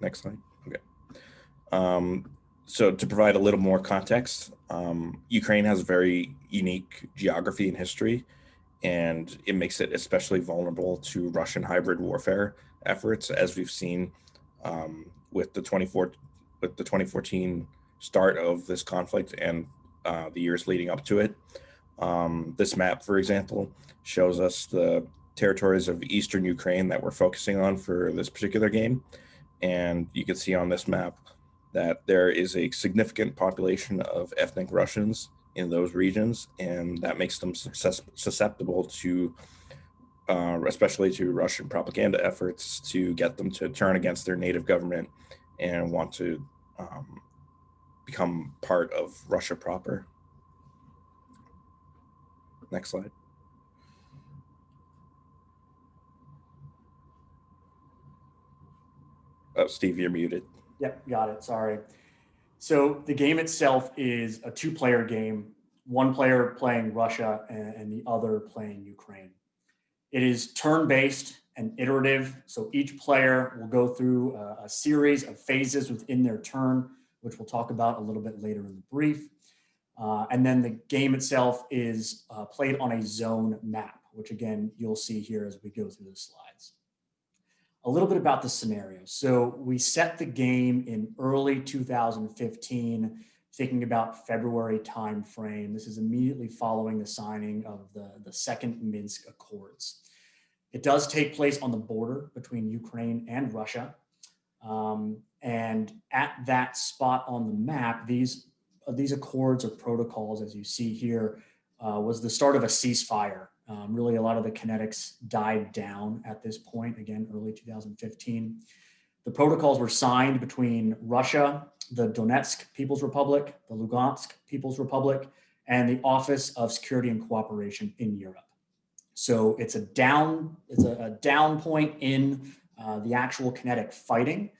Next slide. Okay. So to provide a little more context, Ukraine has a very unique geography and history, and it makes it especially vulnerable to Russian hybrid warfare efforts, as we've seen with the 2014 start of this conflict and the years leading up to it. This map, for example, shows us the territories of eastern Ukraine that we're focusing on for this particular game. And you can see on this map that there is a significant population of ethnic Russians in those regions, and that makes them susceptible to, especially to Russian propaganda efforts to get them to turn against their native government and want to become part of Russia proper. Next slide. Oh, Steve, you're muted. Yep, got it. Sorry. So the game itself is a two-player game, one player playing Russia and the other playing Ukraine. It is turn-based and iterative. So each player will go through a series of phases within their turn, which we'll talk about a little bit later in the brief. And then the game itself is played on a zone map, which again, you'll see here as we go through the slides. A little bit about the scenario. So we set the game in early 2015, thinking about February timeframe. This is immediately following the signing of the Second Minsk Accords. It does take place on the border between Ukraine and Russia. And at that spot on the map, these accords or protocols, as you see here, was the start of a ceasefire. Really, a lot of the kinetics died down at this point, again, early 2015. The protocols were signed between Russia, the Donetsk People's Republic, the Lugansk People's Republic, and the Office of Security and Cooperation in Europe. So it's a down point in the actual kinetic fighting.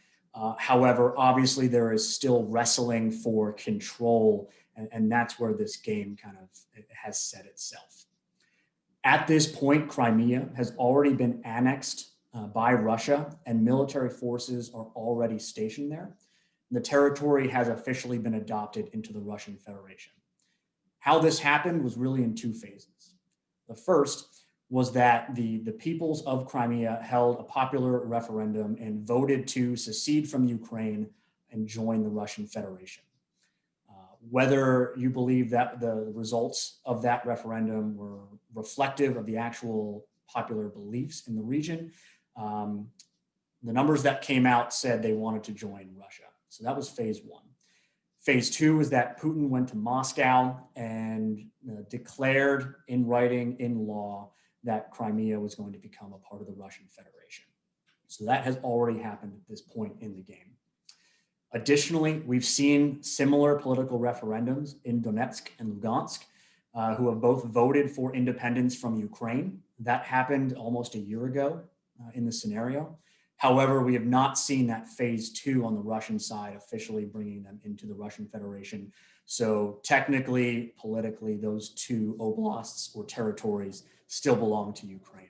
However, obviously there is still wrestling for control, and that's where this game kind of has set itself. At this point, Crimea has already been annexed by Russia, and military forces are already stationed there. The territory has officially been adopted into the Russian Federation. How this happened was really in two phases. The first was that the peoples of Crimea held a popular referendum and voted to secede from Ukraine and join the Russian Federation. Whether you believe that the results of that referendum were reflective of the actual popular beliefs in the region, the numbers that came out said they wanted to join Russia. So that was phase one. Phase two is that Putin went to Moscow and declared in writing, in law, that Crimea was going to become a part of the Russian Federation. So that has already happened at this point in the game. Additionally, we've seen similar political referendums in Donetsk and Lugansk, who have both voted for independence from Ukraine. That happened almost a year ago in the scenario. However, we have not seen that phase two on the Russian side officially bringing them into the Russian Federation. So technically, politically, those two oblasts or territories still belong to Ukraine.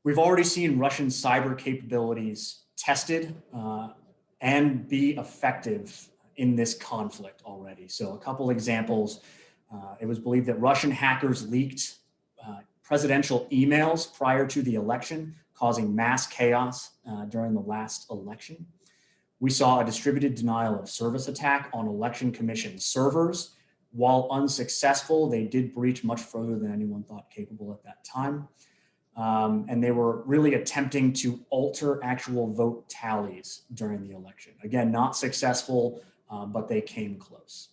We've already seen Russian cyber capabilities tested and be effective in this conflict already. So a couple examples, it was believed that Russian hackers leaked presidential emails prior to the election, causing mass chaos during the last election. We saw a distributed denial of service attack on election commission servers. While unsuccessful, they did breach much further than anyone thought capable at that time. And they were really attempting to alter actual vote tallies during the election. Again, not successful, but they came close.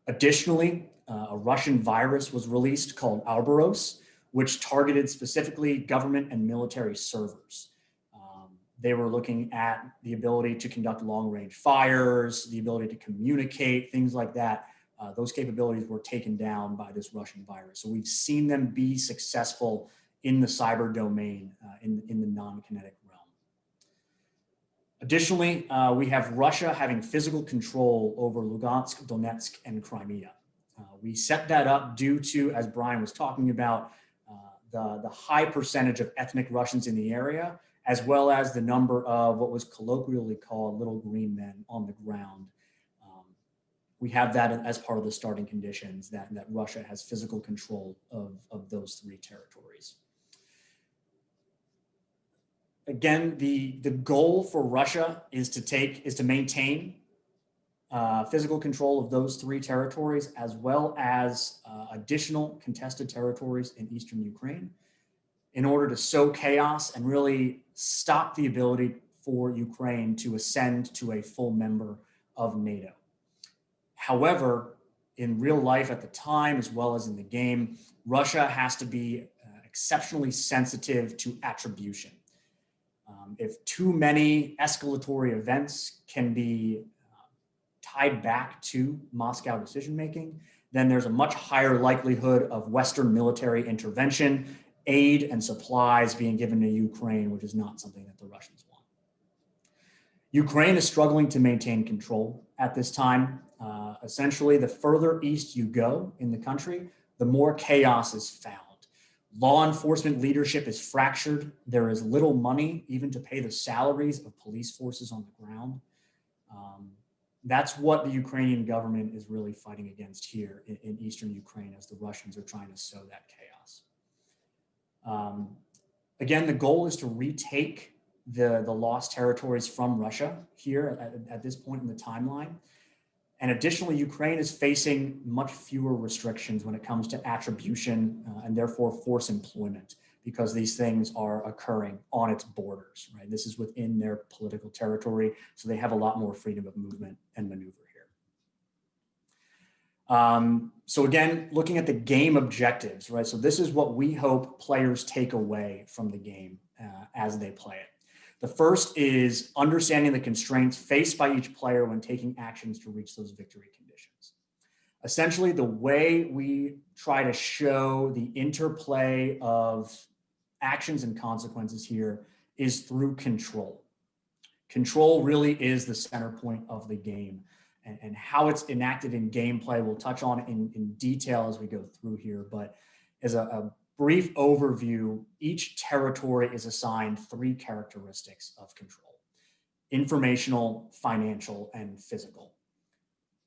Additionally, a Russian virus was released called Ouroboros, which targeted specifically government and military servers. They were looking at the ability to conduct long-range fires, the ability to communicate, things like that. Those capabilities were taken down by this Russian virus. So we've seen them be successful in the cyber domain, in the non-kinetic realm. Additionally, we have Russia having physical control over Lugansk, Donetsk, and Crimea. We set that up due to, as Brian was talking about, the high percentage of ethnic Russians in the area, as well as the number of what was colloquially called little green men on the ground. We have that as part of the starting conditions, that Russia has physical control of those 3 territories. Again, the goal for Russia is to maintain physical control of those 3 territories, as well as additional contested territories in eastern Ukraine, in order to sow chaos and really stop the ability for Ukraine to ascend to a full member of NATO. However, in real life at the time, as well as in the game, Russia has to be exceptionally sensitive to attribution. If too many escalatory events can be tied back to Moscow decision-making, then there's a much higher likelihood of Western military intervention, aid and supplies being given to Ukraine, which is not something that the Russians want. Ukraine is struggling to maintain control at this time. Essentially, the further east you go in the country, the more chaos is found. Law enforcement leadership is fractured. There is little money even to pay the salaries of police forces on the ground. That's what the Ukrainian government is really fighting against here in eastern Ukraine, as the Russians are trying to sow that chaos. Again, the goal is to retake the lost territories from Russia here at this point in the timeline. And additionally, Ukraine is facing much fewer restrictions when it comes to attribution and therefore force employment, because these things are occurring on its borders, right? This is within their political territory, so they have a lot more freedom of movement and maneuver here. So again, looking at the game objectives, right? So this is what we hope players take away from the game as they play it. The first is understanding the constraints faced by each player when taking actions to reach those victory conditions. Essentially, the way we try to show the interplay of actions and consequences here is through control. Control really is the center point of the game, and how it's enacted in gameplay we'll touch on in detail as we go through here. But as a brief overview, each territory is assigned 3 characteristics of control: informational, financial, and physical.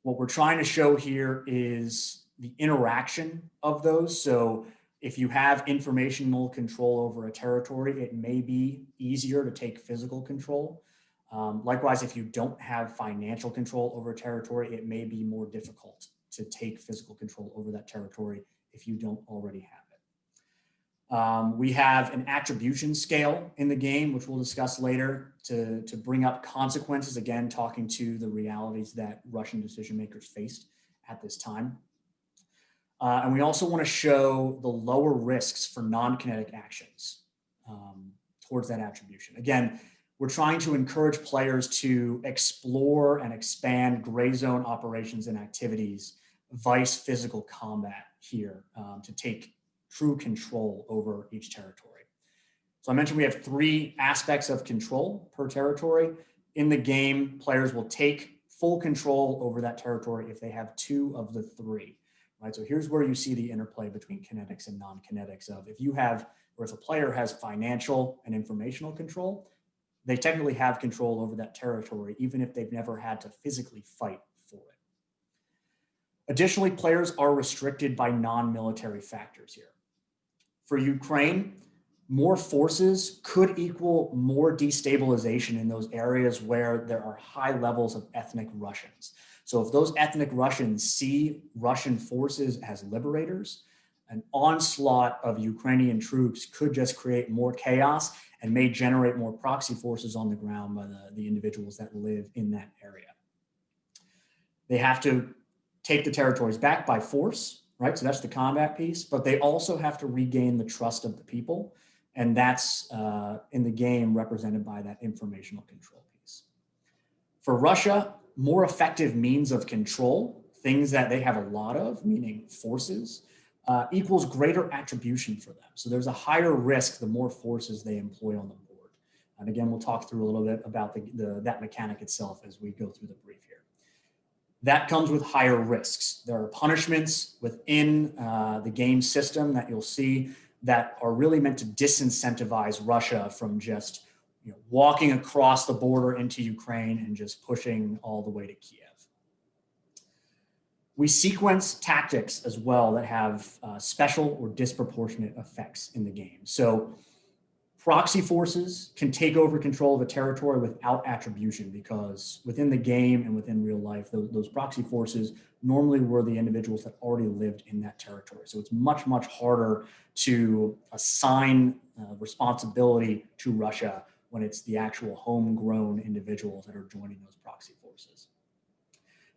What we're trying to show here is the interaction of those. So if you have informational control over a territory, it may be easier to take physical control. Likewise, if you don't have financial control over a territory, it may be more difficult to take physical control over that territory if you don't already have it. We have an attribution scale in the game, which we'll discuss later, to bring up consequences, again, talking to the realities that Russian decision makers faced at this time. And we also want to show the lower risks for non-kinetic actions towards that attribution. Again, we're trying to encourage players to explore and expand gray zone operations and activities, vice physical combat here, to take true control over each territory. So I mentioned we have 3 aspects of control per territory. In the game, players will take full control over that territory if they have 2 of the 3. Right, so here's where you see the interplay between kinetics and non-kinetics of if you have, or if a player has financial and informational control, they technically have control over that territory, even if they've never had to physically fight for it. Additionally, players are restricted by non-military factors here. For Ukraine, more forces could equal more destabilization in those areas where there are high levels of ethnic Russians. So if those ethnic Russians see Russian forces as liberators, an onslaught of Ukrainian troops could just create more chaos and may generate more proxy forces on the ground by the individuals that live in that area. They have to take the territories back by force, right? So that's the combat piece, but they also have to regain the trust of the people. And that's in the game represented by that informational control piece. For Russia, more effective means of control, things that they have a lot of, meaning forces, equals greater attribution for them. So there's a higher risk the more forces they employ on the board. And again, we'll talk through a little bit about that mechanic itself as we go through the brief here. That comes with higher risks. There are punishments within the game system that you'll see that are really meant to disincentivize Russia from just walking across the border into Ukraine and just pushing all the way to Kiev. We sequence tactics as well that have special or disproportionate effects in the game. So proxy forces can take over control of a territory without attribution, because within the game and within real life, those proxy forces normally were the individuals that already lived in that territory. So it's much, much harder to assign responsibility to Russia when it's the actual homegrown individuals that are joining those proxy forces.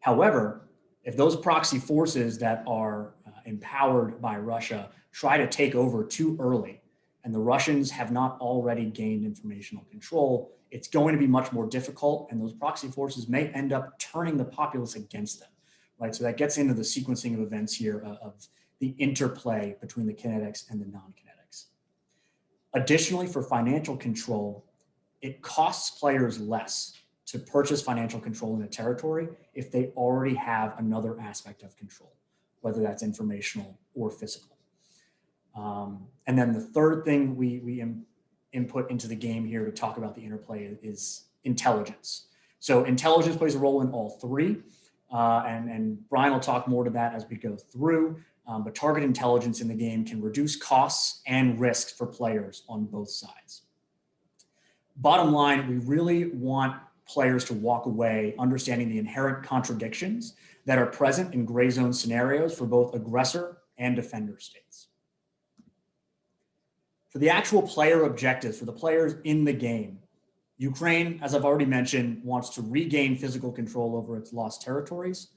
However, if those proxy forces that are empowered by Russia try to take over too early, and the Russians have not already gained informational control, it's going to be much more difficult, and those proxy forces may end up turning the populace against them, right? So that gets into the sequencing of events here of the interplay between the kinetics and the non-kinetics. Additionally, for financial control, it costs players less to purchase financial control in a territory if they already have another aspect of control, whether that's informational or physical. And then the third thing we input into the game here to talk about the interplay is intelligence. So intelligence plays a role in all three, and Brian will talk more to that as we go through, but target intelligence in the game can reduce costs and risks for players on both sides. Bottom line, we really want players to walk away understanding the inherent contradictions that are present in gray zone scenarios for both aggressor and defender states. For the actual player objectives, for the players in the game, Ukraine, as I've already mentioned, wants to regain physical control over its lost territories,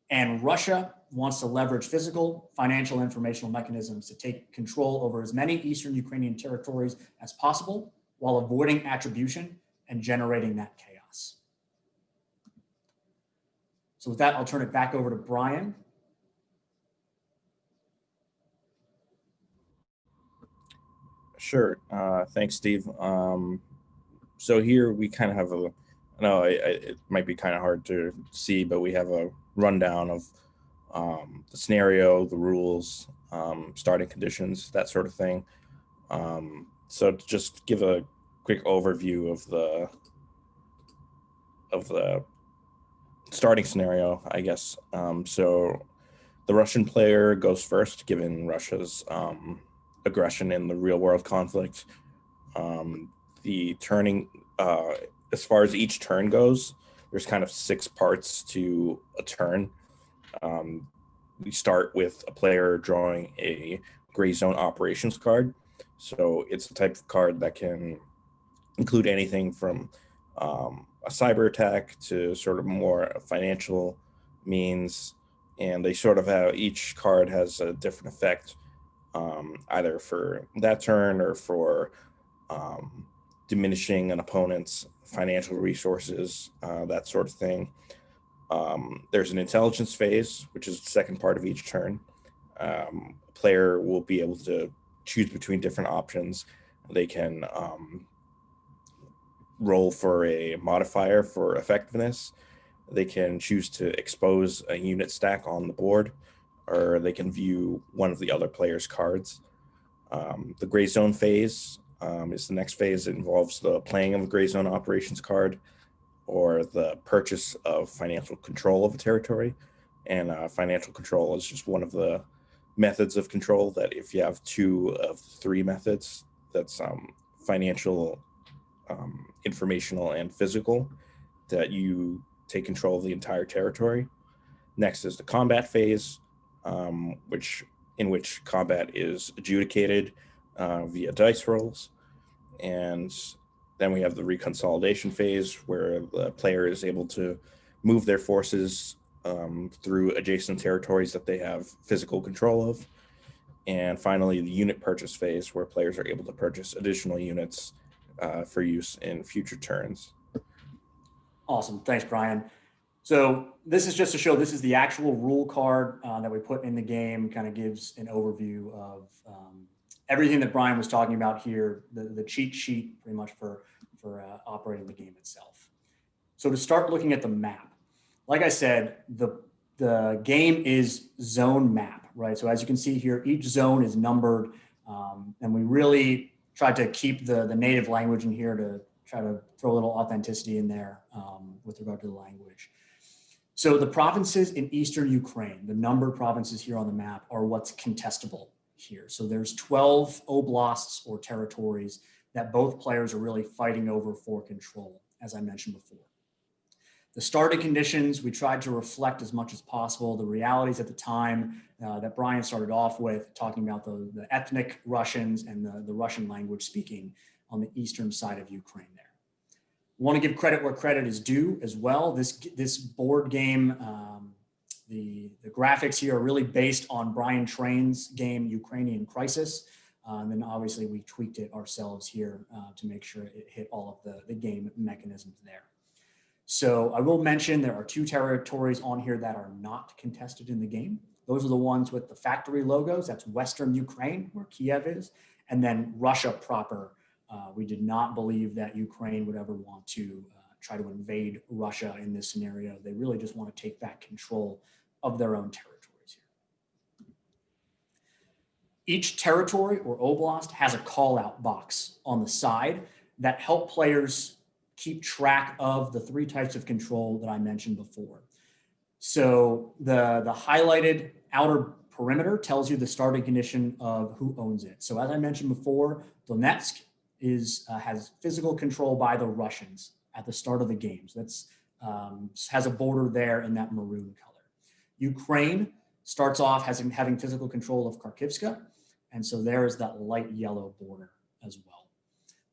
and Russia wants to leverage physical, financial, informational mechanisms to take control over as many Eastern Ukrainian territories as possible while avoiding attribution and generating that chaos. So with that, I'll turn it back over to Brian. Sure. Thanks, Steve. So here we kind of have I know it might be kind of hard to see, but we have a rundown of the scenario, the rules, starting conditions, that sort of thing. So to just give a quick overview of the starting scenario, I guess. So the Russian player goes first, given Russia's aggression in the real world conflict. The turning, as far as each turn goes, there's kind of 6 parts to a turn. We start with a player drawing a gray zone operations card. So it's a type of card that can include anything from a cyber attack to sort of more financial means. And they sort of have, each card has a different effect, either for that turn or for diminishing an opponent's financial resources, that sort of thing. There's an intelligence phase, which is the second part of each turn. A player will be able to choose between different options. They can roll for a modifier for effectiveness. They can choose to expose a unit stack on the board, or they can view one of the other player's cards. The gray zone phase is the next phase. It involves the playing of a gray zone operations card or the purchase of financial control of a territory. And financial control is just one of the methods of control that, if you have 2 of 3 methods, that's financial, informational, and physical, that you take control of the entire territory. Next is the combat phase, in which combat is adjudicated via dice rolls. And then we have the reconsolidation phase, where the player is able to move their forces through adjacent territories that they have physical control of. And finally, the unit purchase phase, where players are able to purchase additional units for use in future turns. Awesome. Thanks, Brian. So this is just to show this is the actual rule card that we put in the game. Kind of gives an overview of everything that Brian was talking about here, the cheat sheet pretty much for operating the game itself. So to start looking at the map, like I said, the game is zone map, right? So as you can see here, each zone is numbered, and we really tried to keep the native language in here to try to throw a little authenticity in there with regard to the language. So the provinces in Eastern Ukraine, the numbered provinces here on the map, are what's contestable here. So there's 12 oblasts or territories that both players are really fighting over for control, as I mentioned before. The starting conditions, we tried to reflect as much as possible the realities at the time that Brian started off with, talking about the ethnic Russians and the Russian language speaking on the eastern side of Ukraine there. Want to give credit where credit is due as well. This board game, the graphics here are really based on Brian Train's game, Ukrainian Crisis. And then obviously we tweaked it ourselves here to make sure it hit all of the game mechanisms there. So I will mention there are 2 territories on here that are not contested in the game. Those are the ones with the factory logos. That's Western Ukraine, where Kiev is, and then Russia proper. We did not believe that Ukraine would ever want to try to invade Russia in this scenario. They really just want to take back control of their own territories here. Each territory or oblast has a call-out box on the side that help players keep track of the 3 types of control that I mentioned before. So the highlighted outer perimeter tells you the starting condition of who owns it. So as I mentioned before, Donetsk has physical control by the Russians at the start of the game. So that's has a border there in that maroon color. Ukraine starts off having physical control of Kharkivska, and so there is that light yellow border as well.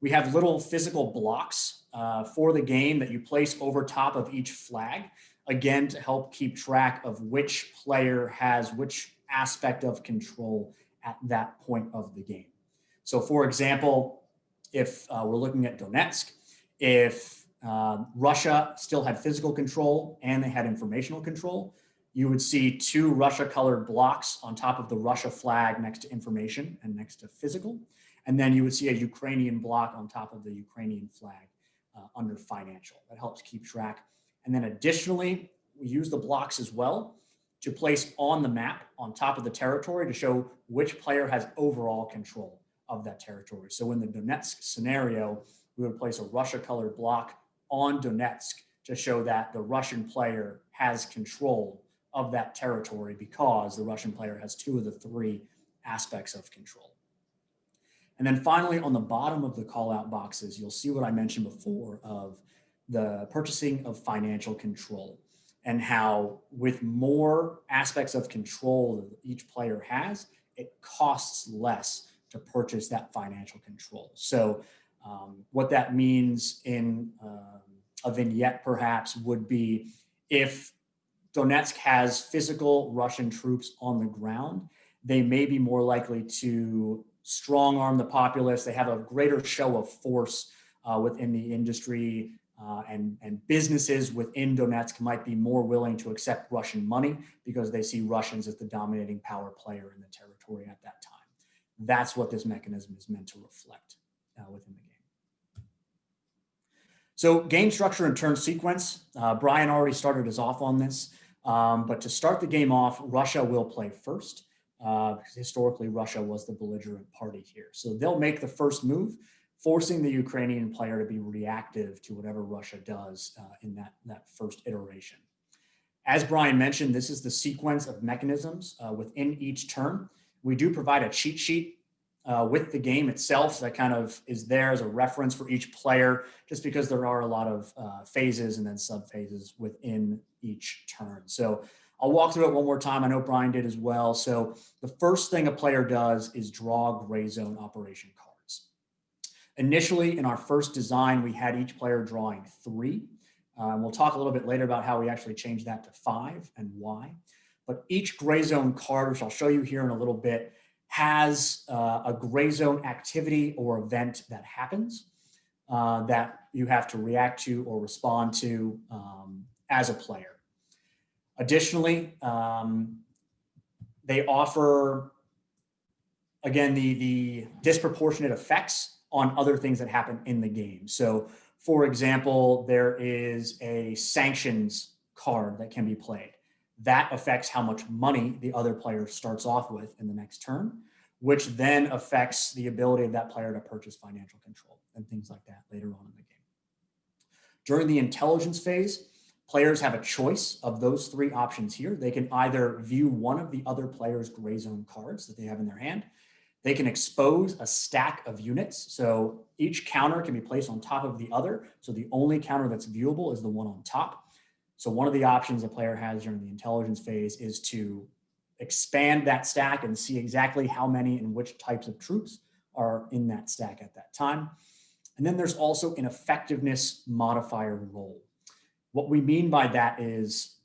We have little physical blocks for the game that you place over top of each flag, again, to help keep track of which player has which aspect of control at that point of the game. So for example, if we're looking at Donetsk, if Russia still had physical control and they had informational control, you would see 2 Russia-colored blocks on top of the Russia flag next to information and next to physical. And then you would see a Ukrainian block on top of the Ukrainian flag under financial. That helps keep track. And then additionally, we use the blocks as well to place on the map on top of the territory to show which player has overall control of that territory. So in the Donetsk scenario, we would place a Russia-colored block on Donetsk to show that the Russian player has control of that territory because the Russian player has 2 of the 3 aspects of control. And then finally, on the bottom of the call-out boxes, you'll see what I mentioned before of the purchasing of financial control and how with more aspects of control that each player has, it costs less to purchase that financial control. So what that means in a vignette perhaps would be if Donetsk has physical Russian troops on the ground, they may be more likely to strong arm the populace. They have a greater show of force within the industry and businesses within Donetsk might be more willing to accept Russian money because they see Russians as the dominating power player in the territory at that time. That's what this mechanism is meant to reflect within the game. So game structure and turn sequence. Brian already started us off on this, but to start the game off, Russia will play first. Because historically Russia was the belligerent party here. So they'll make the first move, forcing the Ukrainian player to be reactive to whatever Russia does in that first iteration. As Brian mentioned, this is the sequence of mechanisms within each turn. We do provide a cheat sheet with the game itself that kind of is there as a reference for each player, just because there are a lot of phases and then sub-phases within each turn. So I'll walk through it one more time. I know Brian did as well. So the first thing a player does is draw gray zone operation cards. Initially, in our first design, we had each player drawing 3. We'll talk a little bit later about how we actually changed that to 5 and why. But each gray zone card, which I'll show you here in a little bit, has a gray zone activity or event that happens that you have to react to or respond to as a player. Additionally, they offer, again, the disproportionate effects on other things that happen in the game. So, for example, there is a sanctions card that can be played. That affects how much money the other player starts off with in the next turn, which then affects the ability of that player to purchase financial control and things like that later on in the game. During the intelligence phase, players have a choice of those three options here. They can either view one of the other player's gray zone cards that they have in their hand. They can expose a stack of units. So each counter can be placed on top of the other. So the only counter that's viewable is the one on top. So one of the options a player has during the intelligence phase is to expand that stack and see exactly how many and which types of troops are in that stack at that time. And then there's also an effectiveness modifier roll. What we mean by that is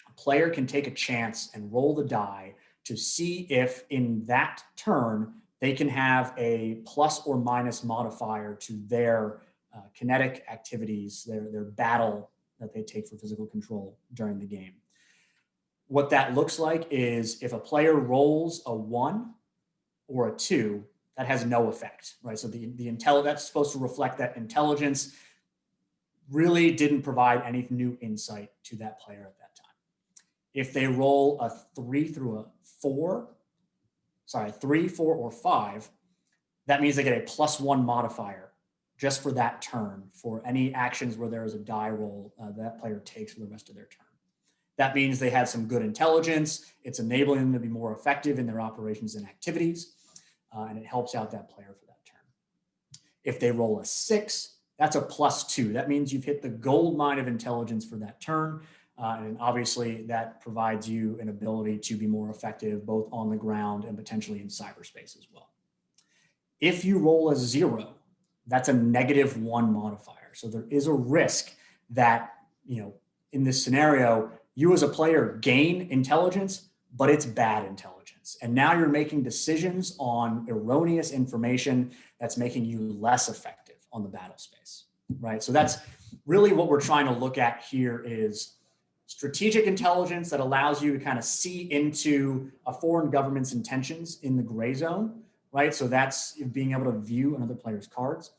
a player can take a chance and roll the die to see if in that turn they can have a plus or minus modifier to their kinetic activities, their battle that they take for physical control during the game. What that looks like is if a player rolls a 1 or a 2, that has no effect, right? So that's supposed to reflect that intelligence really didn't provide any new insight to that player at that time. If they roll a 3 through a 4, 3, 4, or 5, that means they get a +1 modifier just for that turn for any actions where there is a die roll that player takes for the rest of their turn. That means they had some good intelligence. It's enabling them to be more effective in their operations and activities, and it helps out that player for that turn. If they roll a 6, that's a +2. That means you've hit the gold mine of intelligence for that turn. And obviously that provides you an ability to be more effective both on the ground and potentially in cyberspace as well. If you roll a 0, that's a -1 modifier. So there is a risk that, in this scenario, you as a player gain intelligence, but it's bad intelligence. And now you're making decisions on erroneous information that's making you less effective on the battle space, right? So that's really what we're trying to look at here is strategic intelligence that allows you to kind of see into a foreign government's intentions in the gray zone, right? So that's being able to view another player's cards.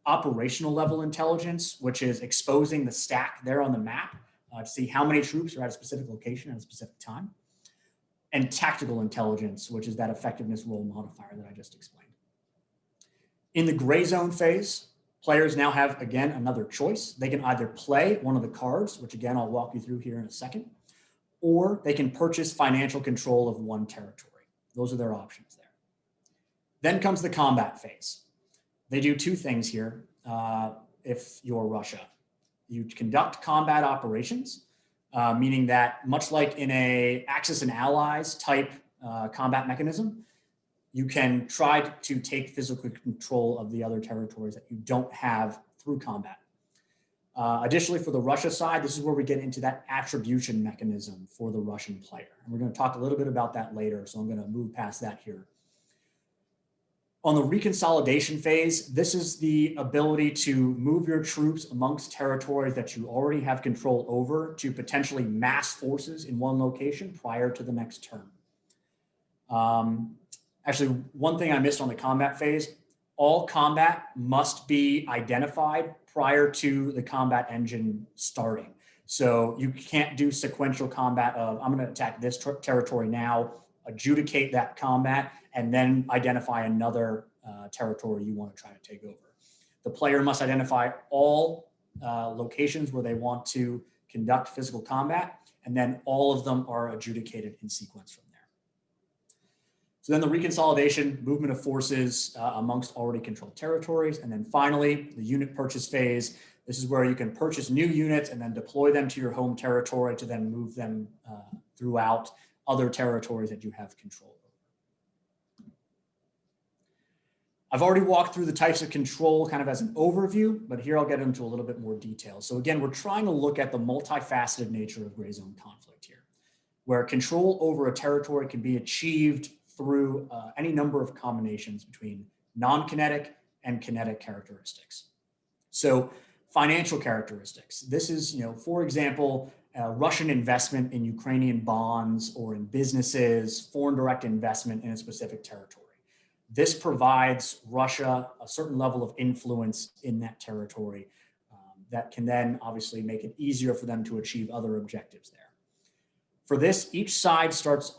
Operational level intelligence, which is exposing the stack there on the map to see how many troops are at a specific location at a specific time. And tactical intelligence, which is that effectiveness roll modifier that I just explained. In the gray zone phase, players now have, again, another choice. They can either play one of the cards, which again, I'll walk you through here in a second, or they can purchase financial control of one territory. Those are their options there. Then comes the combat phase. They do two things here. If you're Russia, you conduct combat operations, meaning that much like in a Axis and Allies type combat mechanism, you can try to take physical control of the other territories that you don't have through combat. Additionally, for the Russia side, this is where we get into that attribution mechanism for the Russian player. And we're going to talk a little bit about that later, so I'm going to move past that here. On the reconsolidation phase, this is the ability to move your troops amongst territories that you already have control over to potentially mass forces in one location prior to the next turn. Actually, one thing I missed on the combat phase, all combat must be identified prior to the combat engine starting. So you can't do sequential combat of, I'm going to attack this territory now, adjudicate that combat, and then identify another territory you want to try to take over. The player must identify all locations where they want to conduct physical combat, and then all of them are adjudicated in sequence from there. So then the reconsolidation, movement of forces amongst already controlled territories. And then finally, the unit purchase phase. This is where you can purchase new units and then deploy them to your home territory to then move them throughout other territories that you have control over. I've already walked through the types of control kind of as an overview, but here I'll get into a little bit more detail. So again, we're trying to look at the multifaceted nature of gray zone conflict here, where control over a territory can be achieved through any number of combinations between non-kinetic and kinetic characteristics. So financial characteristics. This is, for example, Russian investment in Ukrainian bonds or in businesses, foreign direct investment in a specific territory. This provides Russia a certain level of influence in that territory that can then obviously make it easier for them to achieve other objectives there. For this, each side starts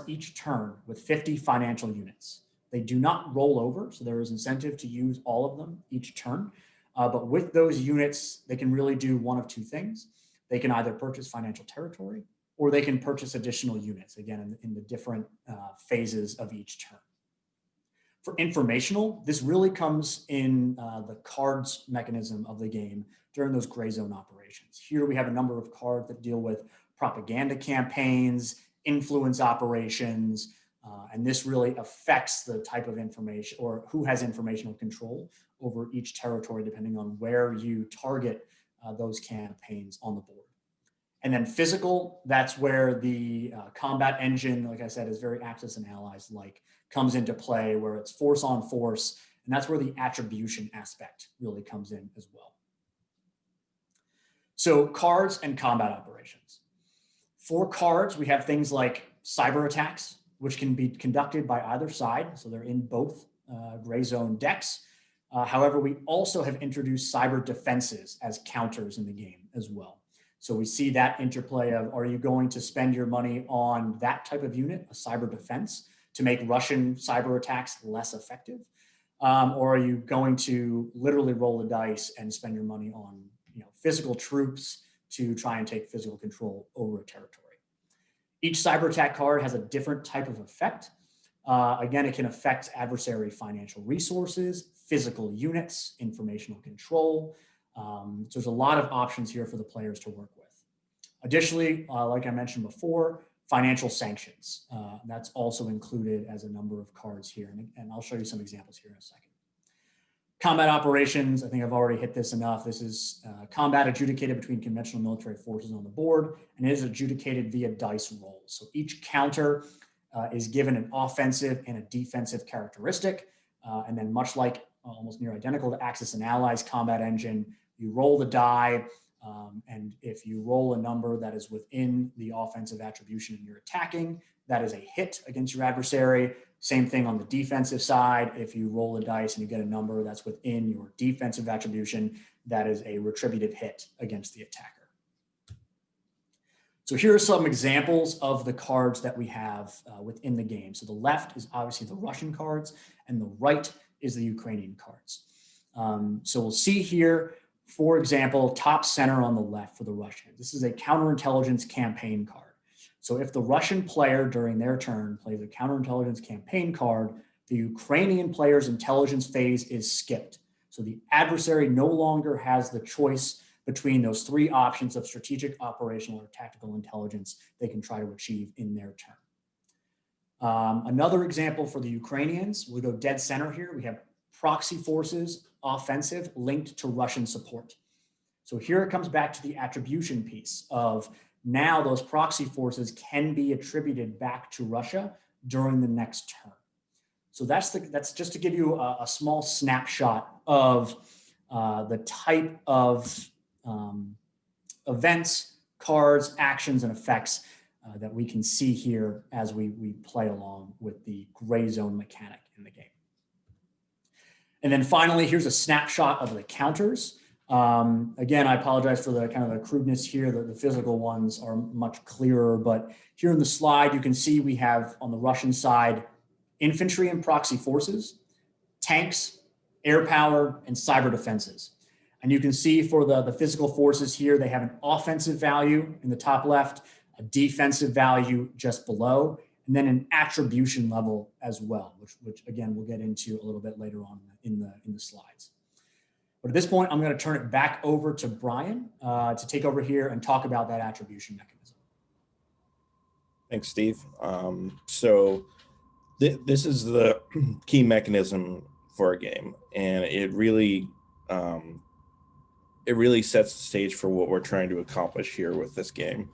each turn with 50 financial units. They do not roll over, so there is incentive to use all of them each turn. But with those units, they can really do one of two things. They can either purchase financial territory, or they can purchase additional units, again, in the different phases of each turn. For informational, this really comes in the cards mechanism of the game during those gray zone operations. Here we have a number of cards that deal with propaganda campaigns, influence operations, and this really affects the type of information or who has informational control over each territory, depending on where you target those campaigns on the board. And then physical, that's where the combat engine, like I said, is very Axis and Allies like, comes into play, where it's force on force, and that's where the attribution aspect really comes in as well. So cards and combat operations. For cards, we have things like cyber attacks, which can be conducted by either side, so they're in both gray zone decks. However, we also have introduced cyber defenses as counters in the game as well. So we see that interplay of, are you going to spend your money on that type of unit, a cyber defense, to make Russian cyber attacks less effective? Or are you going to literally roll the dice and spend your money on physical troops to try and take physical control over a territory? Each cyber attack card has a different type of effect. Again, it can affect adversary financial resources, physical units, informational control. So there's a lot of options here for the players to work with. Additionally, like I mentioned before, financial sanctions. That's also included as a number of cards here. And I'll show you some examples here in a second. Combat operations, I think I've already hit this enough. This is combat adjudicated between conventional military forces on the board, and it is adjudicated via dice rolls. So each counter is given an offensive and a defensive characteristic. And then much like almost near identical to Axis and Allies combat engine, you roll the die, and if you roll a number that is within the offensive attribution and you're attacking, that is a hit against your adversary. Same thing on the defensive side. If you roll the dice and you get a number that's within your defensive attribution, that is a retributive hit against the attacker. So here are some examples of the cards that we have within the game. So the left is obviously the Russian cards, and the right is the Ukrainian cards. So we'll see here, for example, top center on the left for the Russians. This is a counterintelligence campaign card. So if the Russian player during their turn plays a counterintelligence campaign card, the Ukrainian player's intelligence phase is skipped. So the adversary no longer has the choice between those three options of strategic, operational, or tactical intelligence they can try to achieve in their turn. Another example for the Ukrainians, we go dead center here. We have proxy forces, offensive, linked to Russian support. So here it comes back to the attribution piece of now those proxy forces can be attributed back to Russia during the next turn. So that's just to give you a small snapshot of the type of events, cards, actions, and effects that we can see here as we play along with the gray zone mechanic in the game. And then finally, here's a snapshot of the counters. Again, I apologize for the kind of the crudeness here. The physical ones are much clearer, but here in the slide, you can see we have on the Russian side, infantry and proxy forces, tanks, air power, and cyber defenses. And you can see for the physical forces here, they have an offensive value in the top left, a defensive value just below, and then an attribution level as well, which again, we'll get into a little bit later on in the slides. But at this point, I'm going to turn it back over to Brian to take over here and talk about that attribution mechanism. Thanks, Steve. This is the key mechanism for a game, and it really sets the stage for what we're trying to accomplish here with this game.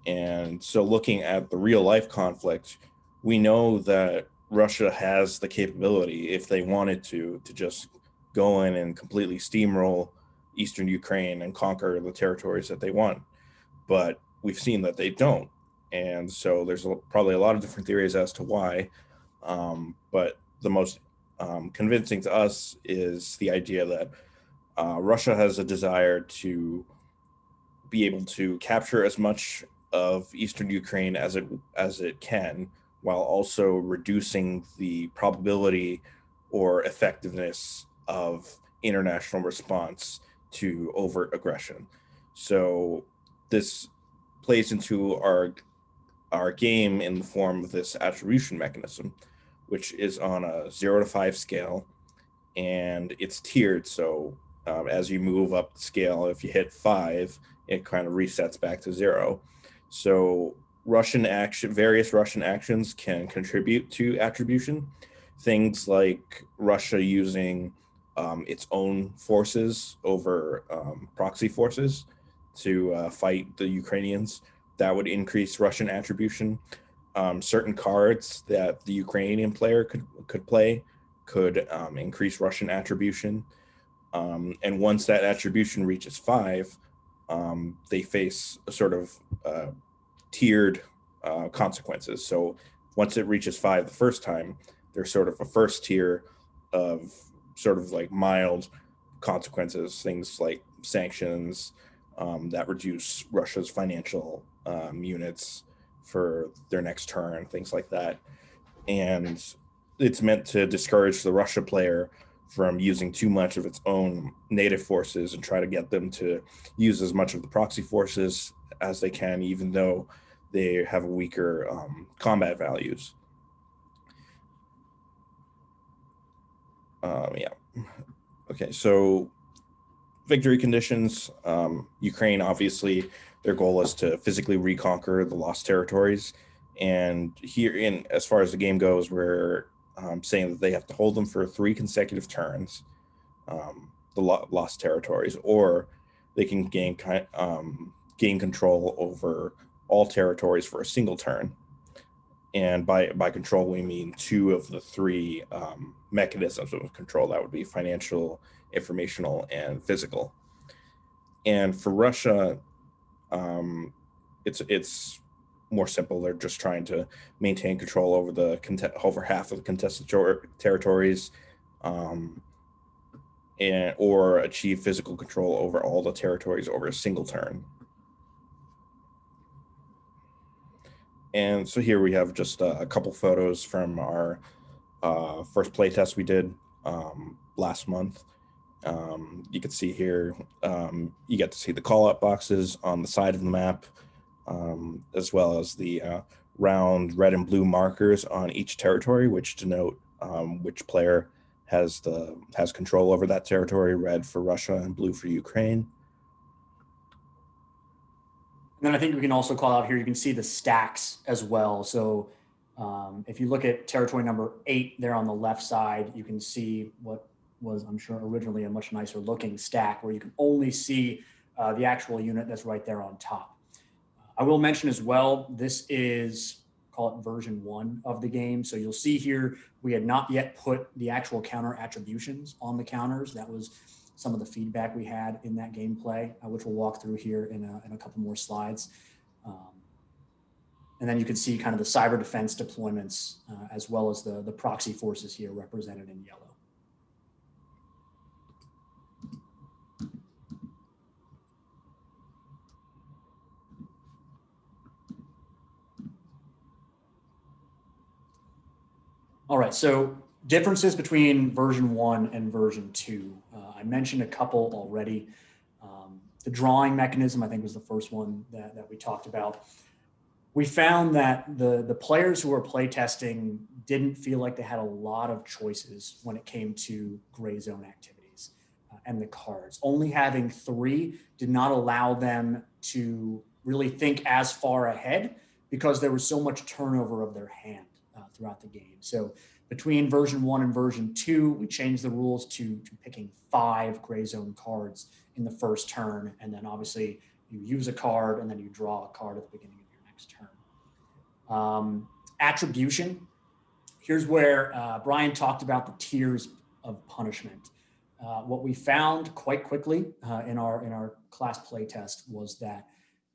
And so looking at the real life conflict, we know that Russia has the capability, if they wanted to just go in and completely steamroll Eastern Ukraine and conquer the territories that they want. But we've seen that they don't. And so there's probably a lot of different theories as to why. But the most convincing to us is the idea that Russia has a desire to be able to capture as much of Eastern Ukraine as it can, while also reducing the probability or effectiveness of international response to overt aggression. So this plays into our game in the form of this attribution mechanism, which is on a 0 to 5 scale, and it's tiered. So as you move up the scale, if you hit 5, it kind of resets back to 0. So various Russian actions can contribute to attribution. Things like Russia using its own forces over proxy forces to fight the Ukrainians, that would increase Russian attribution. Certain cards that the Ukrainian player could play could increase Russian attribution. And once that attribution reaches 5, they face a sort of tiered consequences. So once it reaches 5 the first time, there's sort of a first tier of sort of like mild consequences, things like sanctions that reduce Russia's financial units for their next turn, things like that. And it's meant to discourage the Russia player from using too much of its own native forces and try to get them to use as much of the proxy forces as they can, even though they have weaker combat values. Yeah. Okay, so victory conditions. Ukraine, obviously, their goal is to physically reconquer the lost territories. And here, in as far as the game goes, we're saying that they have to hold them for 3 consecutive turns, the lost territories, or they can gain control over all territories for a single turn. And by control, we mean 2 of the 3 mechanisms of control. That would be financial, informational, and physical. And for Russia, it's more simple. They're just trying to maintain control over over half of the contested territories, or achieve physical control over all the territories over a single turn. And so here we have just a couple photos from our first playtest we did last month. You can see here, you get to see the call-out boxes on the side of the map, as well as the round red and blue markers on each territory, which denote which player has control over that territory. Red for Russia and blue for Ukraine. And then I think we can also call out here, you can see the stacks as well. So if you look at territory number 8 there on the left side, you can see what was, I'm sure, originally a much nicer looking stack where you can only see the actual unit that's right there on top. I will mention as well, this is, call it version 1 of the game. So you'll see here, we had not yet put the actual counter attributions on the counters. That was some of the feedback we had in that gameplay, which we'll walk through here in a couple more slides. And then you can see kind of the cyber defense deployments, as well as the proxy forces here represented in yellow. All right, so differences between version 1 and version 2. I mentioned a couple already. The drawing mechanism, I think, was the first one that we talked about. We found that the players who were playtesting didn't feel like they had a lot of choices when it came to gray zone activities and the cards. Only having 3 did not allow them to really think as far ahead because there was so much turnover of their hand throughout the game. So between version 1 and version 2, we changed the rules to picking 5 gray zone cards in the first turn. And then obviously you use a card and then you draw a card at the beginning of your next turn. Attribution. Here's where Brian talked about the tiers of punishment. What we found quite quickly in our class playtest was that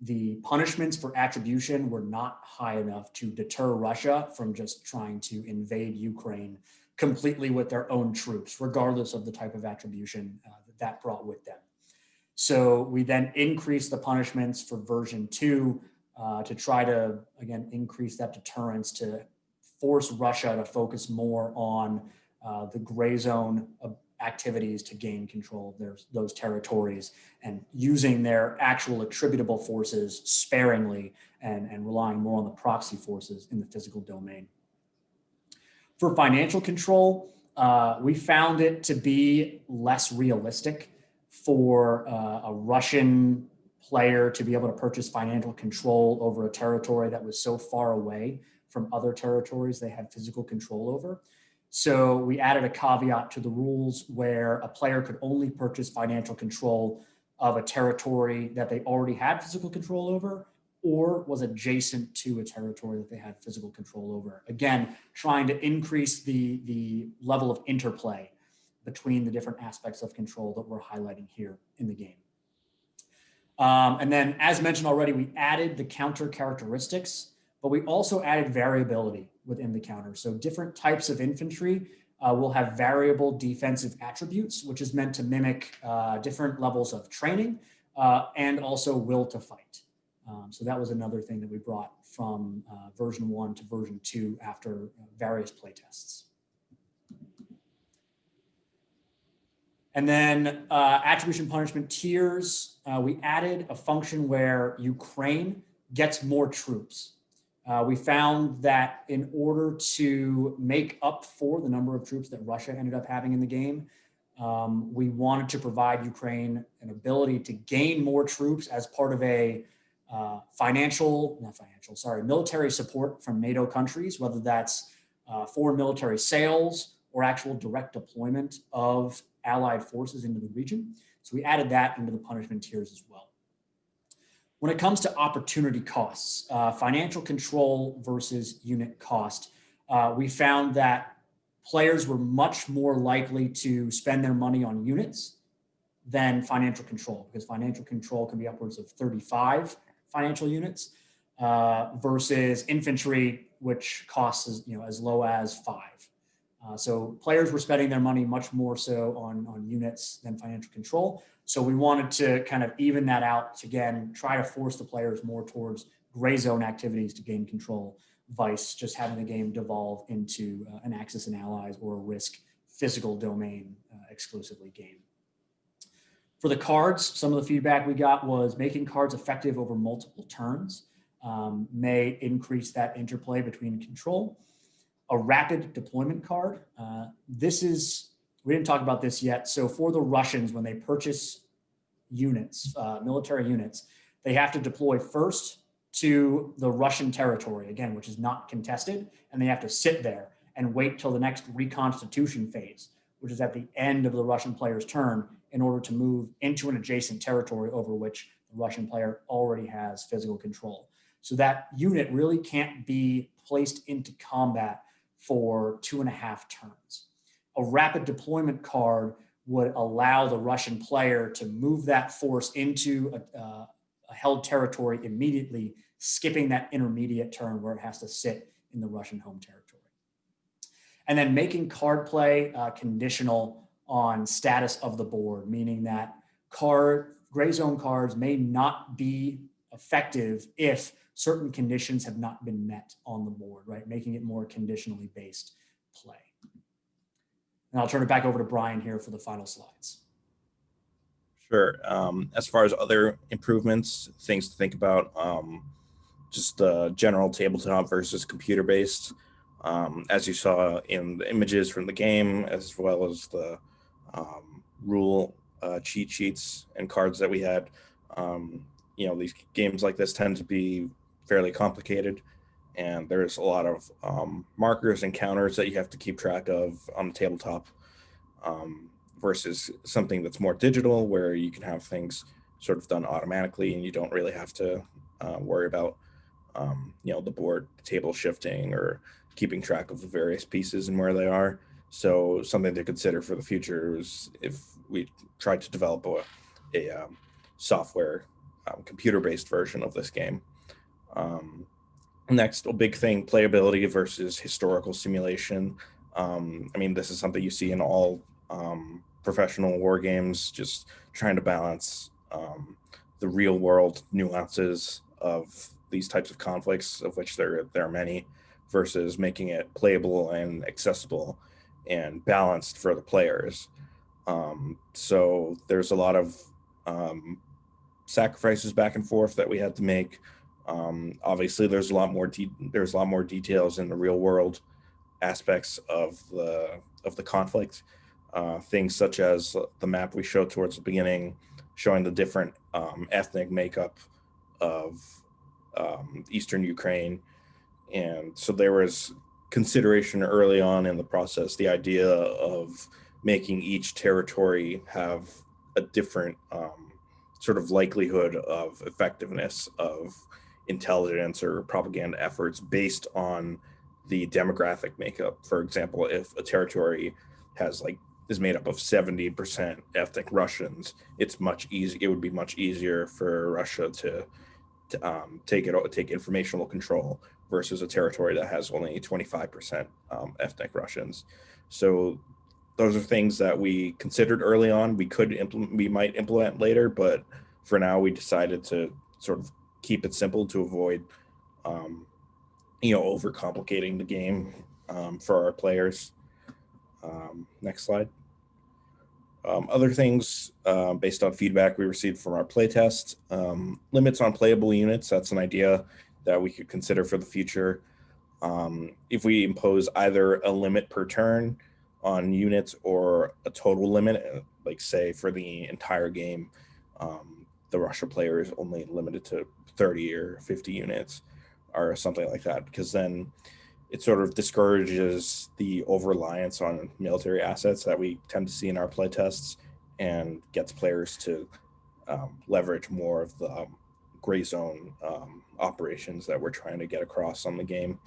the punishments for attribution were not high enough to deter Russia from just trying to invade Ukraine completely with their own troops, regardless of the type of attribution that brought with them. So we then increased the punishments for version 2 to try to, again, increase that deterrence to force Russia to focus more on the gray zone activities to gain control of those territories, and using their actual attributable forces sparingly and relying more on the proxy forces in the physical domain. For financial control, we found it to be less realistic for a Russian player to be able to purchase financial control over a territory that was so far away from other territories they had physical control over. So we added a caveat to the rules where a player could only purchase financial control of a territory that they already had physical control over or was adjacent to a territory that they had physical control over. Again, trying to increase the level of interplay between the different aspects of control that we're highlighting here in the game. And then, as mentioned already, we added the counter characteristics, but we also added variability within the counter. So different types of infantry will have variable defensive attributes, which is meant to mimic different levels of training and also will to fight. So that was another thing that we brought from version 1 to version 2 after various playtests. And then attribution punishment tiers, we added a function where Ukraine gets more troops. We found that in order to make up for the number of troops that Russia ended up having in the game, we wanted to provide Ukraine an ability to gain more troops as part of a military support from NATO countries, whether that's foreign military sales or actual direct deployment of allied forces into the region. So we added that into the punishment tiers as well. When it comes to opportunity costs, financial control versus unit cost, we found that players were much more likely to spend their money on units than financial control, because financial control can be upwards of 35 financial units versus infantry, which costs as low as 5. So players were spending their money much more so on units than financial control. So we wanted to kind of even that out to, again, try to force the players more towards gray zone activities to gain control, vice just having the game devolve into an Axis and Allies or a Risk physical domain exclusively game. For the cards, some of the feedback we got was making cards effective over multiple turns may increase that interplay between control. A rapid deployment card. We didn't talk about this yet. So for the Russians, when they purchase units, military units, they have to deploy first to the Russian territory, again, which is not contested, and they have to sit there and wait till the next reconstitution phase, which is at the end of the Russian player's turn, in order to move into an adjacent territory over which the Russian player already has physical control. So that unit really can't be placed into combat for 2.5 turns. A rapid deployment card would allow the Russian player to move that force into a held territory immediately, skipping that intermediate turn where it has to sit in the Russian home territory. And then making card play conditional on status of the board, meaning that gray zone cards may not be effective if certain conditions have not been met on the board, right? Making it more conditionally based play. And I'll turn it back over to Brian here for the final slides. Sure. As far as other improvements, things to think about, just general tabletop versus computer-based. As you saw in the images from the game, as well as the rule cheat sheets and cards that we had, these games like this tend to be fairly complicated, and there's a lot of markers and counters that you have to keep track of on the tabletop, versus something that's more digital, where you can have things sort of done automatically and you don't really have to worry about the board table shifting or keeping track of the various pieces and where they are. So something to consider for the future is if we try to develop a software computer-based version of this game. Next, a big thing, playability versus historical simulation. This is something you see in all professional war games, just trying to balance the real world nuances of these types of conflicts, of which there are many, versus making it playable and accessible and balanced for the players. So there's a lot of sacrifices back and forth that we had to make. Obviously, there's a lot more details in the real world aspects of the conflict. Things such as the map we showed towards the beginning, showing the different ethnic makeup of Eastern Ukraine, and so there was consideration early on in the process, the idea of making each territory have a different sort of likelihood of effectiveness of intelligence or propaganda efforts based on the demographic makeup. For example, if a territory has is made up of 70% ethnic Russians, it would be much easier for Russia to take informational control versus a territory that has only 25% ethnic Russians. So those are things that we considered early on. We might implement later, but for now we decided to sort of keep it simple to avoid overcomplicating the game for our players. Next slide. Other things based on feedback we received from our playtest, limits on playable units. That's an idea that we could consider for the future. If we impose either a limit per turn on units or a total limit, like say for the entire game, the Russia player is only limited to 30 or 50 units or something like that, because then it sort of discourages the over-reliance on military assets that we tend to see in our playtests and gets players to leverage more of the gray zone operations that we're trying to get across on the game.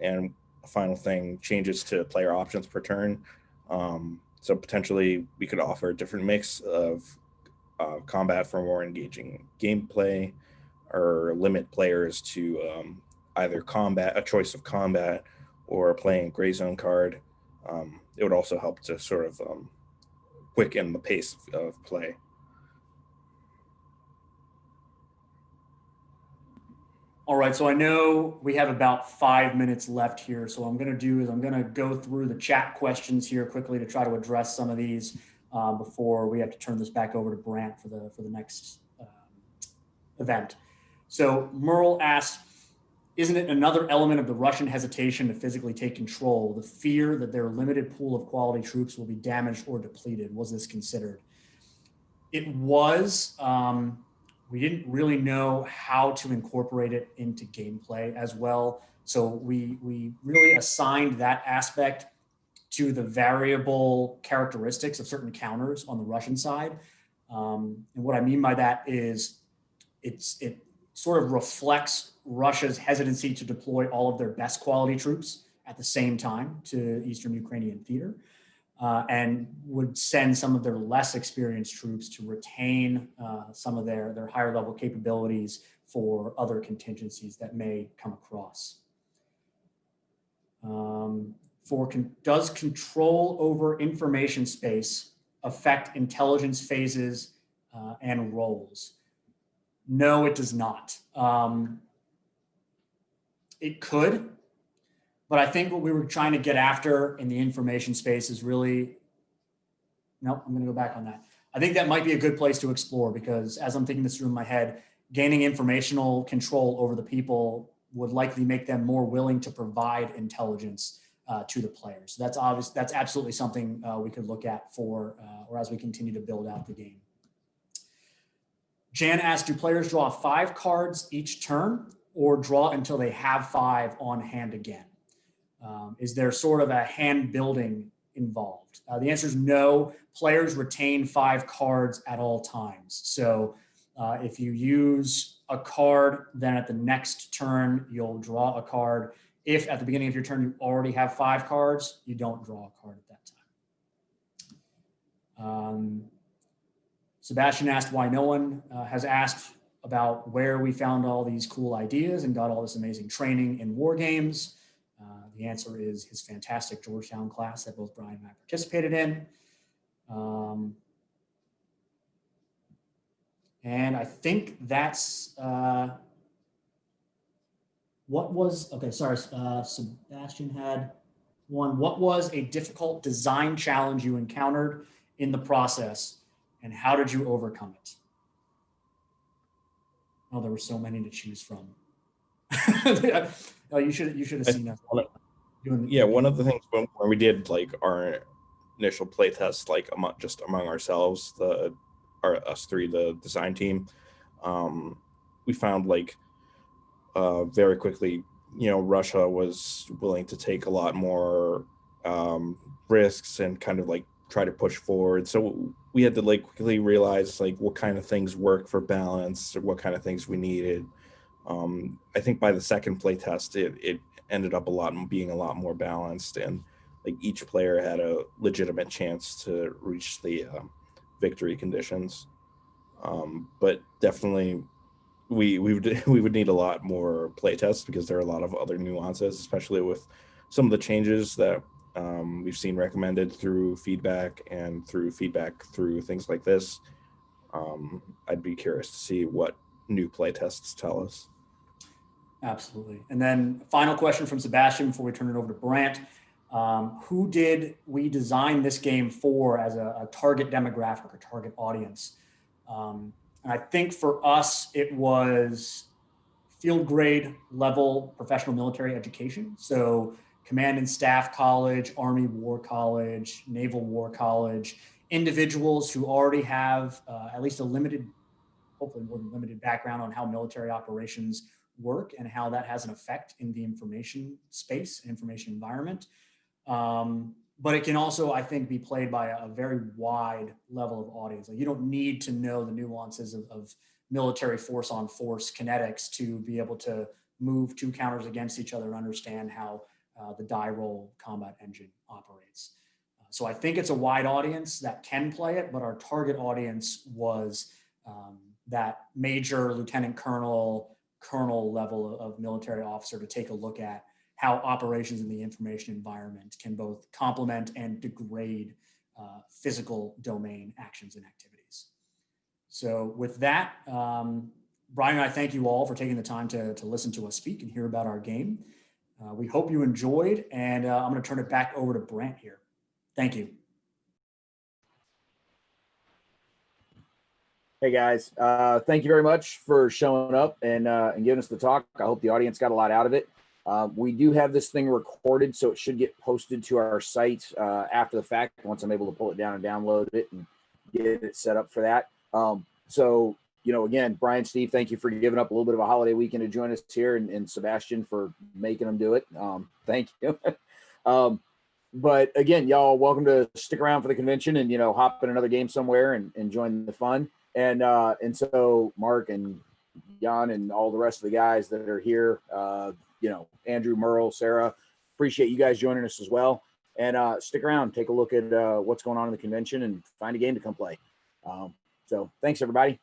And a final thing, changes to player options per turn. So potentially we could offer a different mix of combat for more engaging gameplay, or limit players to either a choice of combat, or playing a gray zone card. It would also help to sort of quicken the pace of play. All right, so I know we have about 5 minutes left here. So what I'm going to do is I'm going to go through the chat questions here quickly to try to address some of these before we have to turn this back over to Brant for the next event. So Merle asked, isn't it another element of the Russian hesitation to physically take control, the fear that their limited pool of quality troops will be damaged or depleted? Was this considered? It was. We didn't really know how to incorporate it into gameplay as well. So we really assigned that aspect to the variable characteristics of certain counters on the Russian side. And what I mean by that is it sort of reflects Russia's hesitancy to deploy all of their best quality troops at the same time to Eastern Ukrainian theater, and would send some of their less experienced troops to retain some of their higher level capabilities for other contingencies that may come across. Does control over information space affect intelligence phases and roles? No, it does not. It could, but I think what we were trying to get after in the information space is really, nope, I'm going to go back on that. I think that might be a good place to explore, because as I'm thinking this through in my head, gaining informational control over the people would likely make them more willing to provide intelligence to the players. So that's obvious. That's absolutely something we could look at or as we continue to build out the game. Jan asked, do players draw 5 cards each turn or draw until they have 5 on hand again? Is there sort of a hand building involved? The answer is no. Players retain 5 cards at all times. So if you use a card, then at the next turn, you'll draw a card. If at the beginning of your turn, you already have 5 cards, you don't draw a card at that time. Sebastian asked why no one has asked about where we found all these cool ideas and got all this amazing training in war games. The answer is his fantastic Georgetown class that both Brian and I participated in. And I think that's what was, okay, sorry, Sebastian had, One, what was a difficult design challenge you encountered in the process, and how did you overcome it? Oh, there were so many to choose from. Oh, you should have seen us doing. Yeah, one of the things when we did like our initial play test, like just among ourselves, us three, the design team, we found like very quickly, Russia was willing to take a lot more risks and kind of like try to push forward. So we had to like quickly realize like what kind of things work for balance, or what kind of things we needed. I think by the second play test, it ended up being a lot more balanced, and like each player had a legitimate chance to reach the victory conditions. But definitely we would need a lot more play tests, because there are a lot of other nuances, especially with some of the changes that we've seen recommended through feedback through things like this. I'd be curious to see what new play tests tell us. Absolutely. And then final question from Sebastian before we turn it over to Brant. Who did we design this game for as a target demographic or target audience? And I think for us, it was field grade level professional military education. So command and staff college, Army War College, Naval War College, individuals who already have at least a limited, hopefully more than limited background on how military operations work and how that has an effect in the information space, information environment. But it can also, I think, be played by a very wide level of audience. Like, you don't need to know the nuances of military force on force kinetics to be able to move two counters against each other and understand how the die roll combat engine operates. So I think it's a wide audience that can play it, but our target audience was that major lieutenant colonel level of military officer to take a look at how operations in the information environment can both complement and degrade physical domain actions and activities. So with that, Brian and I thank you all for taking the time to listen to us speak and hear about our game. We hope you enjoyed, and I'm going to turn it back over to Brant here. Thank you. Hey guys, thank you very much for showing up and giving us the talk. I hope the audience got a lot out of it. We do have this thing recorded, so it should get posted to our site after the fact, once I'm able to pull it down and download it and get it set up for that. So, again, Brian, Steve, thank you for giving up a little bit of a holiday weekend to join us here, and Sebastian for making them do it. Thank you. But again, y'all welcome to stick around for the convention and, hop in another game somewhere and join the fun. And so Mark and Jan and all the rest of the guys that are here, Andrew, Merle, Sarah, appreciate you guys joining us as well. And stick around, take a look at what's going on in the convention and find a game to come play. So thanks, everybody.